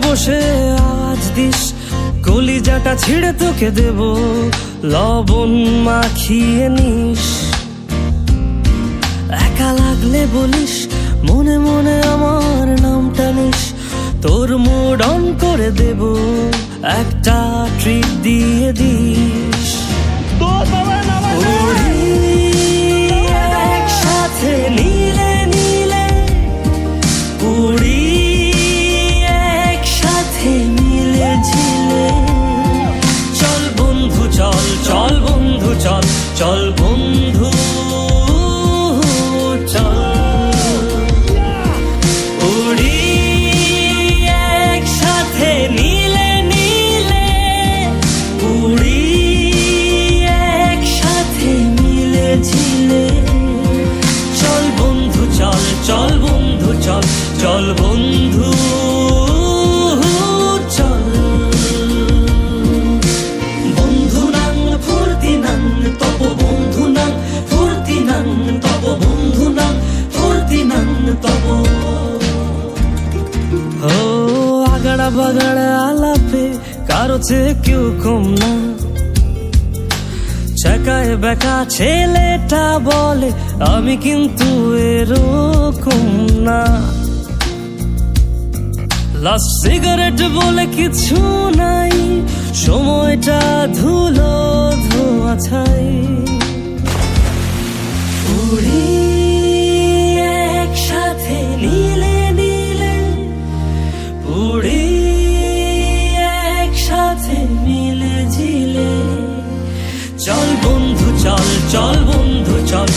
বসে আওয়াজ দিস, কলিজাটা ছিঁড়ে তোকে দেব, লবণ মাখিয়ে নিস। একা লাগলে বলিস, মনে মনে আমার নামটা নিস, তোর মুড অন করে দেব, একটা ট্রিট দিয়ে দিস। একসাথে নীলে নীলে উড়ি, একসাথে মিলে ঝিলে। চল বন্ধু চল, চল বন্ধু চল, চল বন্ধু চল। উড়ি একসাথে নীলে নীলে উড়ি, একসাথে মিলে ঝিলে। চল বন্ধু চল, চল বন্ধু চল, চল বন্ধু চল। বন্ধু নাং ফুর্তি নাং তব, বন্ধু নাং ফুর্তি নাং তব, বন্ধু নাং ফুর্তি নাং তব। ও আগাড়া বাগাড়া আলাপে কারো চেয়ে কেউ কম না, চাকায় বেকা ছেলেটা বলে আমি কিন্তু এরকম না। লাস্ট সিগারেট বলে কিছু নাই, সময়টা ধুলো ধোয়া ছাই। উড়ি একসাথে নীলে নীলে উড়ি, একসাথে মিলে ঝিলে। চল বন্ধু চল, চল বন্ধু চল,